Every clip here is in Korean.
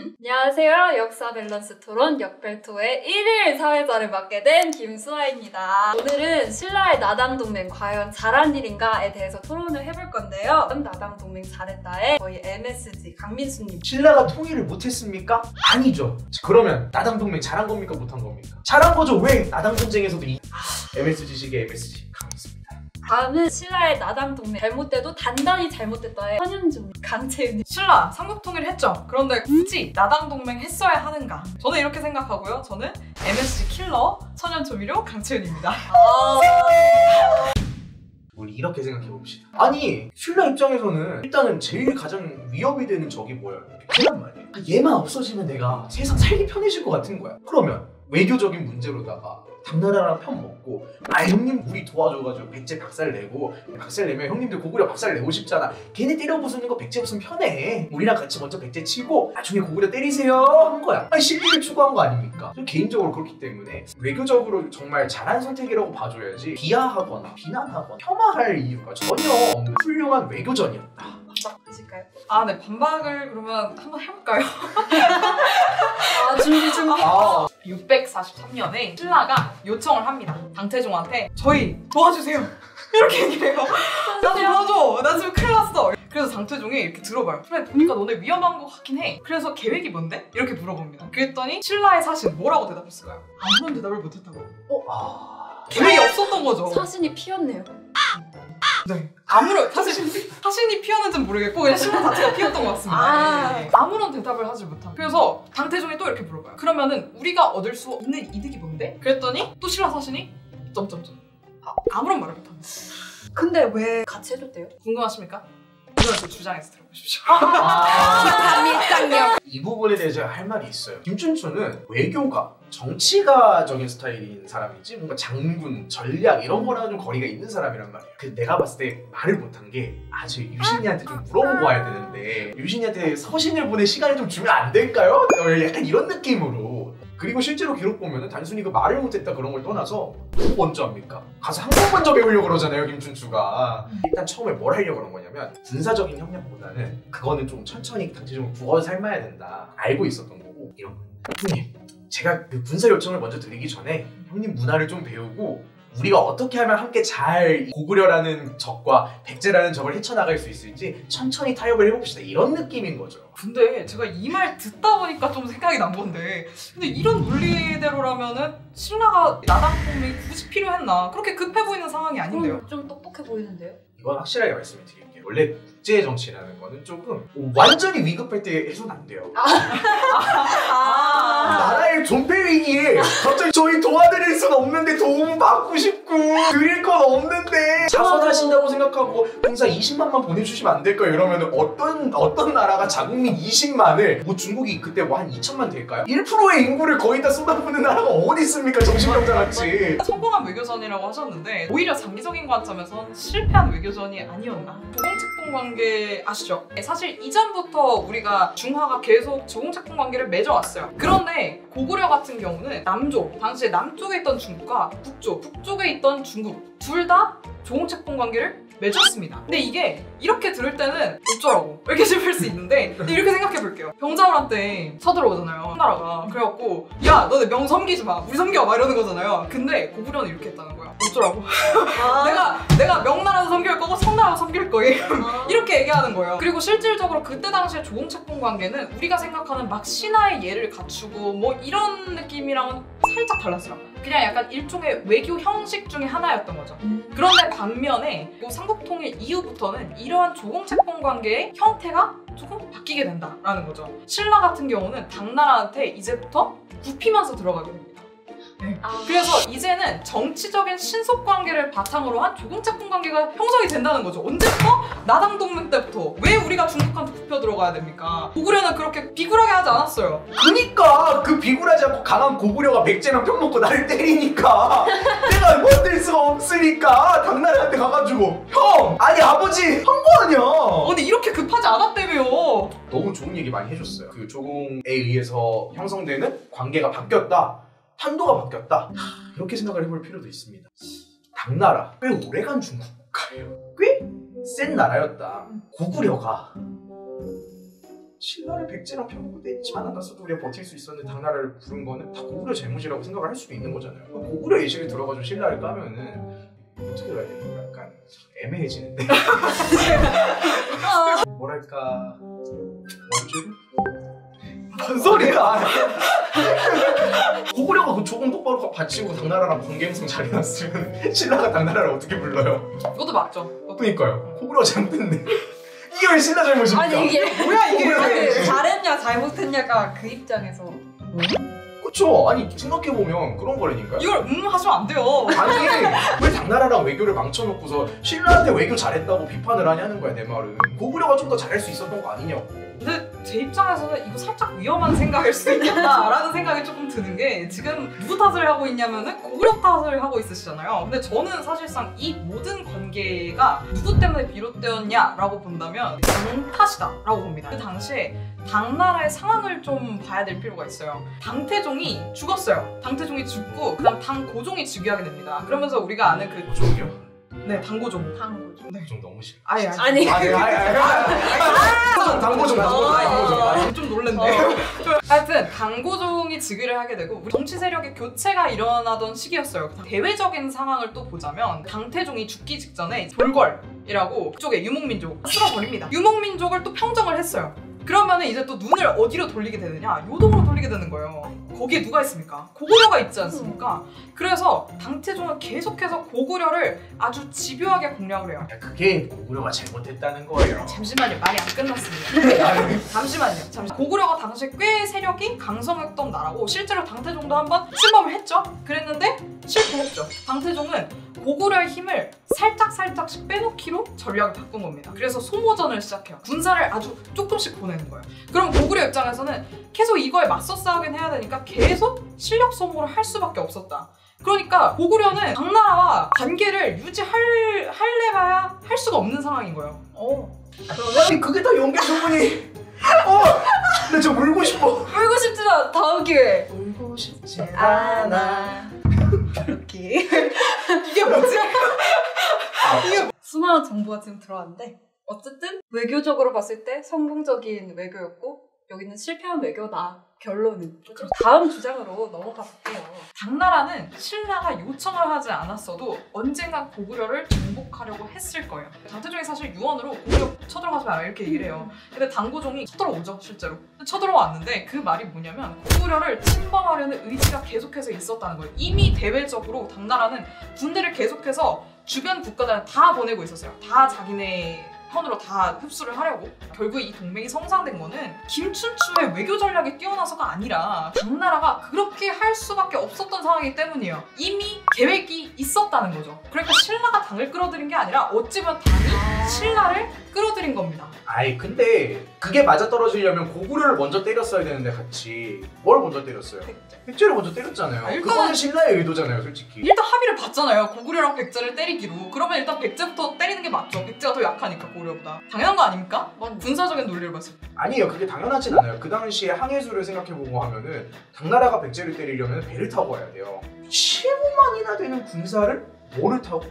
안녕하세요. 역사 밸런스 토론 역벨토의 1일 사회자를 맡게 된 김수아입니다. 오늘은 신라의 나당동맹 과연 잘한 일인가에 대해서 토론을 해볼 건데요. 나당동맹 잘했다에 저희 MSG 강민수님. 신라가 통일을 못했습니까? 아니죠. 그러면 나당동맹 잘한 겁니까? 못한 겁니까? 잘한 거죠. 왜 나당분쟁에서도 MSG식의 MSG 강민수입니다. 다음은 신라의 나당동맹 잘못돼도 단단히 잘못됐다에 선윤중 강채윤님. 신라 삼국통일 했죠. 그런데 굳이 나당동맹 했어야 하는가? 저는 이렇게 생각하고요. 저는 MSG 킬러 천연조미료 강채윤입니다. 우리 이렇게 생각해 봅시다. 아니 신라 입장에서는 일단은 제일 가장 위협이 되는 적이 뭐예요? 백제란 말이에요. 얘만 없어지면 내가 세상 살기 편해질 것 같은 거야. 그러면 외교적인 문제로다가 당나라랑 편 먹고 형님 우리 도와줘가지고 백제 박살내고 박살내면 형님들 고구려 박살내고 싶잖아. 걔네 때려 부수는 거 백제 없으면 편해. 우리랑 같이 먼저 백제 치고 나중에 고구려 때리세요 한 거야. 실리를 추구한 거 아닙니까? 저 개인적으로 그렇기 때문에 외교적으로 정말 잘한 선택이라고 봐줘야지 비하하거나 비난하거나 폄하할 이유가 전혀 없는 훌륭한 외교전이었다. 맞으실까요? 네. 반박을 그러면 한번 해볼까요? 준비. 643년에 신라가 요청을 합니다. 당태종한테 저희 도와주세요. 이렇게 얘기를 해요. 나도 도와줘. 나 지금 큰일 났어. 그래서 당태종이 이렇게 들어봐요. 그래 보니까 너네 위험한 것 같긴 해. 그래서 계획이 뭔데? 이렇게 물어봅니다. 그랬더니 신라의 사신 뭐라고 대답했을까요? 아무런 대답을 못했다고. 계획이 없었던 거죠. 사신이 피었네요. 네. 아무런 사신이 피었는지는 모르겠고 그냥 신라 자체가 피었던 것 같습니다. 아무런 대답을 하지 못한. 그래서 당태종이 또 이렇게 물어봐요. 그러면은 우리가 얻을 수 있는 이득이 뭔데? 그랬더니 또 신라 사신이 아무런 말을 못합니다. 근데 왜 같이 해줬대요? 궁금하십니까? 이건 제 주장에서 들어보십시오. 이 부분에 대해서 제가 할 말이 있어요. 김춘추는 외교가 정치가적인 스타일인 사람이지 뭔가 장군, 전략 이런 거랑 좀 거리가 있는 사람이란 말이에요. 내가 봤을 때 말을 못한 게 저 유신이한테 좀 물어보고 와야 되는데 유신이한테 서신을 보낼 시간을 좀 주면 안 될까요? 약간 이런 느낌으로. 그리고 실제로 기록 보면은 단순히 그 말을 못했다 그런 걸 떠나서 뭐 먼저 합니까? 가서 한국 먼저 배우려고 그러잖아요, 김춘추가. 일단 처음에 뭘 하려고 그런 거냐면 군사적인 협력보다는 그거는 좀 천천히 당체적으로 국어를 삶아야 된다. 알고 있었던 거고 이런 거. 형님, 제가 그 군사 요청을 먼저 드리기 전에 형님 문화를 좀 배우고 우리가 어떻게 하면 함께 잘 고구려라는 적과 백제라는 적을 헤쳐나갈 수 있을지 천천히 타협을 해봅시다. 이런 느낌인 거죠. 근데 제가 이 말 듣다 보니까 좀 생각이 난 건데 근데 이런 논리대로라면은 신라가 나당동맹이 굳이 필요했나? 그렇게 급해 보이는 상황이 아닌데요? 좀 똑똑해 보이는데요? 이건 확실하게 말씀을 드릴게요. 원래 국제 정치라는 거는 조금 완전히 위급할 때 해서는 안 돼요. 나라의 존폐 위기에 갑자기 저희 도와드릴 순 없는데 도움 받고 싶고 드릴 건 없는데 자선하신다고 생각하고 군사 20만만 보내주시면 안 될까요? 이러면 어떤 나라가 자국민 20만을 뭐 중국이 그때 뭐 한 2천만 될까요? 1%의 인구를 거의 다 쏟아부는 나라가 어디 있습니까? 정신병자같이. 성공한 외교전이라고 하셨는데 오히려 장기적인 관점에선 실패한 외교전이 아니었나? 조공책봉 관계 아시죠? 사실 이전부터 우리가 중화가 계속 조공책봉 관계를 맺어왔어요. 그런데 고구려 같은 경우는 남조, 당시에 남쪽에 있던 중국과 북쪽에 있던 중국 둘 다 조공책봉 관계를 맺었습니다. 근데 이게 이렇게 들을 때는 어쩌라고 이렇게 싶을 수 있는데 근데 이렇게 생각해 볼게요. 병자호란 서들어오잖아요. 나라가. 그래갖고 야 너네 명 섬기지 마. 우리 섬겨 막 이러는 거잖아요. 근데 고구려는 이렇게 했다는 거야. 어쩌라고. 내가 명나라도 섬길 거고 성나라도 섬길 거예요. 이렇게 얘기하는 거예요. 그리고 실질적으로 그때 당시에 조공책봉 관계는 우리가 생각하는 막 신하의 예를 갖추고 뭐 이런 느낌이랑은 살짝 달랐어요. 그냥 약간 일종의 외교 형식 중에 하나였던 거죠. 그런데 반면에 삼국통일 이후부터는 이러한 조공책봉 관계의 형태가 조금 바뀌게 된다라는 거죠. 신라 같은 경우는 당나라한테 이제부터 굽히면서 들어가게 됩니다. 그래서 이제는 정치적인 신속 관계를 바탕으로 한 조공책봉 관계가 형성이 된다는 거죠. 언제부터? 나당동맹 때부터. 왜 우리가 중국한테 굽혀 들어가야 됩니까? 고구려는 그렇게 비굴하게 하지 않았어요. 그니까 그 비굴하지 않고 강한 고구려가 백제랑 편먹고 나를 때리니까 내가 버틸 수가 없으니까 당나라한테 가가지고 형! 아니 아버지! 한 거 아니야! 근데 이렇게 급하지 않았다며요. 너무 좋은 얘기 많이 해줬어요. 그 조공에 의해서 형성되는 관계가 바뀌었다. 한도가 바뀌었다. 이렇게 생각을 해볼 필요도 있습니다. 당나라 꽤 오래간 중국 국가예요. 꽤 센 나라였다. 고구려가 신라를 백제랑 편국되지만 않았어도 우리가 버틸 수 있었는데 당나라를 부른 거는 다 고구려 잘못이라고 생각을 할 수도 있는 거잖아요. 고구려 예시를 들어가지고 신라를 까면은 어떻게 가야 되는 거야? 약간 애매해지는데. 뭐랄까 원죄를? 뭔 소리야? 고구려가 그 조금 똑바로 받치고 당나라랑 관계무슨 잘 해놨으면 신라가 당나라를 어떻게 불러요? 이것도 맞죠. 그러니까요. 고구려가 잘못했는데 이게 왜 신라 잘못입니까? 아니 이게 뭐야 이게? 아니, 잘했냐 잘못했냐가 그 입장에서 그쵸. 아니 생각해보면 그런 거라니까요. 이걸 하시면 안 돼요. 아니 왜 당나라랑 외교를 망쳐놓고서 신라한테 외교 잘했다고 비판을 하냐는 거야 내 말은. 고구려가 좀 더 잘할 수 있었던 거 아니냐고. 근데 제 입장에서는 이거 살짝 위험한 생각일 수 있겠다라는 생각이 조금 드는 게 지금 누구 탓을 하고 있냐면은 고구려 탓을 하고 있으시잖아요. 근데 저는 사실상 이 모든 관계가 누구 때문에 비롯되었냐라고 본다면 당 탓이다라고 봅니다. 그 당시에 당나라의 상황을 좀 봐야 될 필요가 있어요. 당태종이 죽었어요. 당태종이 죽고 그다음 당고종이 즉위하게 됩니다. 그러면서 우리가 아는 그 고종이요? 네, 당고종. 당고죠. 고종 너무 싫어. 아니 아니 당고종 좀 놀랬네. 하여튼 당고종이 즉위를 하게 되고 우리 정치 세력의 교체가 일어나던 시기였어요. 대외적인 상황을 또 보자면 당태종이 죽기 직전에 돌궐이라고 그쪽에 유목민족 쓸어버립니다. 유목민족을 또 평정을 했어요. 그러면은 이제 또 눈을 어디로 돌리게 되느냐? 요동으로 돌리게 되는 거예요. 거기에 누가 있습니까? 고구려가 있지 않습니까? 그래서 당태종은 계속해서 고구려를 아주 집요하게 공략을 해요. 그게 고구려가 잘못했다는 거예요. 잠시만요. 말이 안 끝났습니다. 잠시만요. 고구려가 당시 꽤 세력이 강성했던 나라고 실제로 당태종도 한번 출범을 했죠. 그랬는데 실패했죠. 당태종은 고구려의 힘을 살짝씩 빼놓기로 전략을 바꾼 겁니다. 그래서 소모전을 시작해요. 군사를 아주 조금씩 보내는 거예요. 그럼 고구려 입장에서는 계속 이거에 맞서 싸우긴 해야 되니까 계속 실력 소모를 할 수밖에 없었다. 그러니까 고구려는 당나라와 관계를 유지하려봐야 할 수가 없는 상황인 거예요. 아니 그게 다 연결 부분이. 근데 저 울고 싶어. 울고 싶지만 다음 기회에 울고 싶지 않아 그렇게 이게 뭐지? 수많은 정보가 지금 들어왔는데 어쨌든 외교적으로 봤을 때 성공적인 외교였고 여기는 실패한 외교다. 결론은. 다음 주장으로 넘어가 볼게요. 당나라는 신라가 요청을 하지 않았어도 언젠간 고구려를 정복하려고 했을 거예요. 당태종이 사실 유언으로 고구려 쳐들어가지 마라 이렇게 얘기를 해요. 근데 당고종이 쳐들어오죠 실제로. 쳐들어왔는데 그 말이 뭐냐면 고구려를 침범하려는 의지가 계속해서 있었다는 거예요. 이미 대외적으로 당나라는 군대를 계속해서 주변 국가들한테 다 보내고 있었어요. 다 자기네 편으로 다 흡수를 하려고. 결국 이 동맹이 성사된 거는 김춘추의 외교 전략이 뛰어나서가 아니라 당나라가 그렇게 할 수밖에 없었던 상황이기 때문이에요. 이미 계획이 있었다는 거죠. 그러니까 신라가 당을 끌어들인 게 아니라 어찌 보면 당이 신라를 끌어들인 겁니다. 아이 근데 그게 맞아떨어지려면 고구려를 먼저 때렸어야 되는데 같이 뭘 먼저 때렸어요? 백제를 먼저 때렸잖아요. 일단은- 그거는 신라의 의도잖아요 솔직히. 일단 합의를 봤잖아요. 고구려랑 백제를 때리기로. 그러면 일단 백제부터 때리는 게 맞죠. 백제가 더 약하니까 고구려보다. 당연한 거 아닙니까? 군사적인 논리를 봤을 때. 아니에요. 그게 당연하진 않아요. 그 당시에 항해수를 생각해보고 하면은 당나라가 백제를 때리려면 배를 타고 와야 돼요. 15만이나 되는 군사를 뭐를 타고?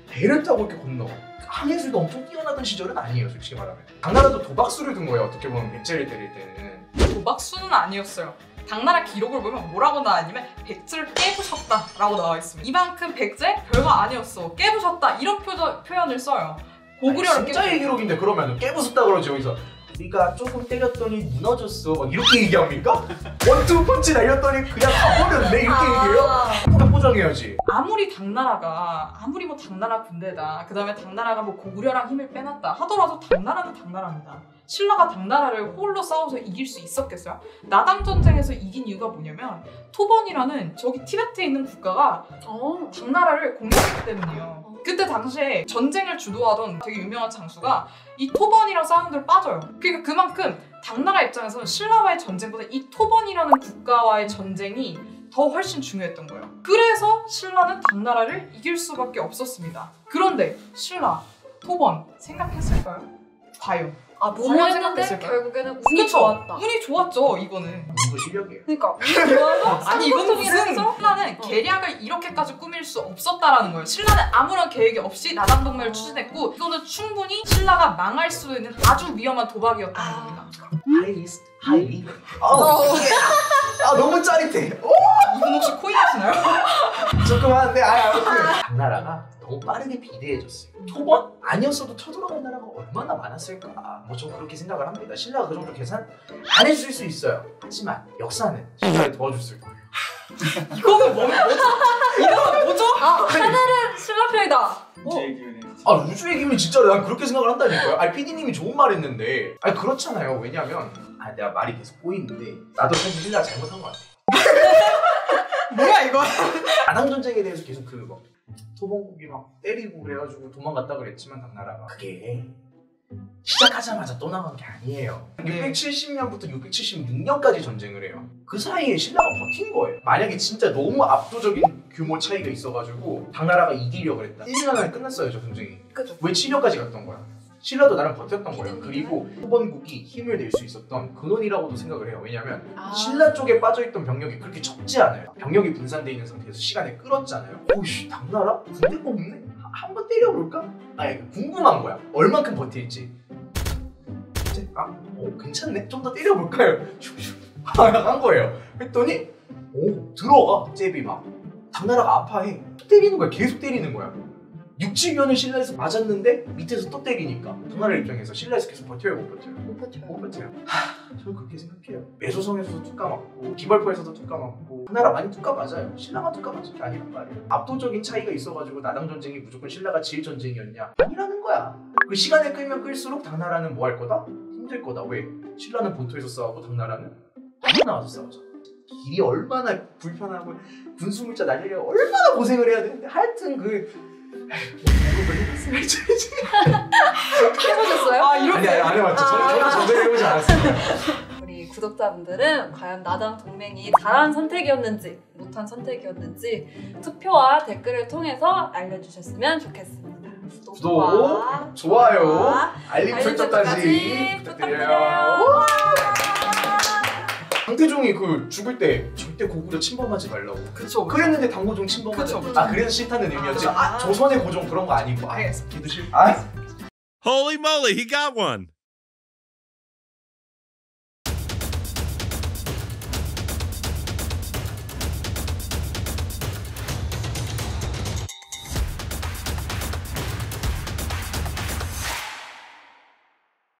배를 타고 이렇게 건너. 항해술도 엄청 뛰어나던 시절은 아니에요 솔직히 말하면. 당나라도 도박수를 둔 거예요 어떻게 보면 백제를 때릴 때는. 도박수는 아니었어요. 당나라 기록을 보면 뭐라고 나왔냐면 백제를 깨부셨다라고 나와 있습니다. 이만큼 백제 별거 아니었어. 깨부셨다 이런 표현을 써요. 고구려를 진짜의 기록인데 그러면 깨부쉈다 그러죠 여기서. 우리가 조금 때렸더니 무너졌어 막 이렇게 얘기합니까? 원투 펀치 날렸더니 그냥 가버렸네 이렇게 얘기해요? 그냥 포장해야지. 아무리 뭐 당나라 군대다. 그 다음에 당나라가 뭐 고구려랑 힘을 빼놨다 하더라도 당나라는 당나라입니다. 신라가 당나라를 홀로 싸워서 이길 수 있었겠어요? 나당 전쟁에서 이긴 이유가 뭐냐면 토번이라는 저기 티베트에 있는 국가가 당나라를 공격했기 때문이에요. 그때 당시에 전쟁을 주도하던 되게 유명한 장수가 이 토번이랑 싸우는 데로 빠져요. 그러니까 그만큼 당나라 입장에서는 신라와의 전쟁보다 이 토번이라는 국가와의 전쟁이 더 훨씬 중요했던 거예요. 그래서 신라는 당나라를 이길 수밖에 없었습니다. 그런데 신라, 토번 생각했을까요? 과연? 아 과연 무모했는데 생각했을까요? 결국에는 운이 그쵸? 좋았다. 운이 좋았죠 이거는. 운도 실력이에요. 그러니까 운이 좋아서 아니 이건 무슨 해서 신라는 계략을 이렇게까지 꾸밀 수 없었다라는 거예요. 신라는 아무런 계획이 없이 나당동맹을 추진했고 이거는 충분히 신라가 망할 수 있는 아주 위험한 도박이었다는 겁니다. 하이리스크 하이리. 아 너무 짜릿해. 이분 혹시 코인 하시나요? 조그만한데 아무튼 당나라가 너무 빠르게 비대해졌어요. 토번 아니었어도 쳐들어갈 나라가 얼마나 많았을까. 뭐 전 그렇게 생각을 합니다. 신라가 그 정도 계산 안 해줄 수 있어요. 하지만 역사는 신라를 도와줬을 거예요. 이거는 뭐죠? 이거는 뭐죠? 아 하늘은 신라 편이다. 우주의 기운에 아 우주의 기운이 진짜 난 그렇게 생각을 한다니까요. 아니 PD님이 좋은 말 했는데 아니 그렇잖아요. 왜냐면 내가 말이 계속 꼬이는데 나도 사실 신라가 잘못한 것 같아. 뭐야 이거? 나당 전쟁에 대해서 계속 그거 토봉국이 막 때리고 그래가지고 도망갔다 그랬지만 당나라가 그게 시작하자마자 떠나간 게 아니에요. 670년부터 676년까지 전쟁을 해요. 그 사이에 신라가 버틴 거예요. 만약에 진짜 너무 압도적인 규모 차이가 있어가지고 당나라가 이기려고 그랬다. 1년 안에 끝났어요 저 전쟁이. 그죠. 왜 7년까지 갔던 거야? 신라도 나름 버텼던 거예요. 그리고 토번국이 힘을 낼 수 있었던 근원이라고도 생각을 해요. 왜냐면 신라 쪽에 빠져있던 병력이 그렇게 적지 않아요. 병력이 분산되어 있는 상태에서 시간을 끌었잖아요. 오씨 당나라? 군대가 없네? 한번 때려볼까? 아니 궁금한 거야. 얼만큼 버틸지. 이제 괜찮네? 좀 더 때려볼까요? 슉슉 한 거예요. 했더니 들어가 잽이 막. 당나라가 아파해. 때리는 거야. 계속 때리는 거야. 6, 7년을 신라에서 맞았는데 밑에서 또 때리니까 당나라 입장에서 신라에서 계속 버텨요? 못 버텨요? 못 버텨요. 못 버텨요. 저는 그렇게 생각해요. 매소성에서도 뚝 까맞고 기벌포에서도 뚝 까맞고 당나라 많이 뚝 까맞아요. 신라만 뚝 까맞은 게 아니란 말이에요. 압도적인 차이가 있어가지고 나당 전쟁이 무조건 신라가 질 전쟁이었냐? 아니라는 거야. 그 시간을 끌면 끌수록 당나라는 뭐 할 거다? 힘들 거다. 왜? 신라는 본토에서 싸우고 당나라는 땅에 나와서 싸우잖아. 길이 얼마나 불편하고 군수물자 날리려 얼마나 고생을 해야 되는데 하여튼 해보셨어요? 아 이렇게 안 해봤죠. 저는 전쟁을 해보지 않았어요. 우리 구독자분들은 과연 나당 동맹이 잘한 선택이었는지 못한 선택이었는지 투표와 댓글을 통해서 알려주셨으면 좋겠습니다. 구독, 좋아요, 알림 알림 설정까지 설정까지 부탁드려요. 강태종이 죽을 때 절대 고구려 침범하지 말라고. 그쵸. 그랬는데 당고종 침범하지. 그쵸, 그쵸. 그래서 싫다는 의미였지. 그쵸. 조선의 고종 그런 거 아니고. 알겠습니다. 기도 싫. Holy moly, he got one.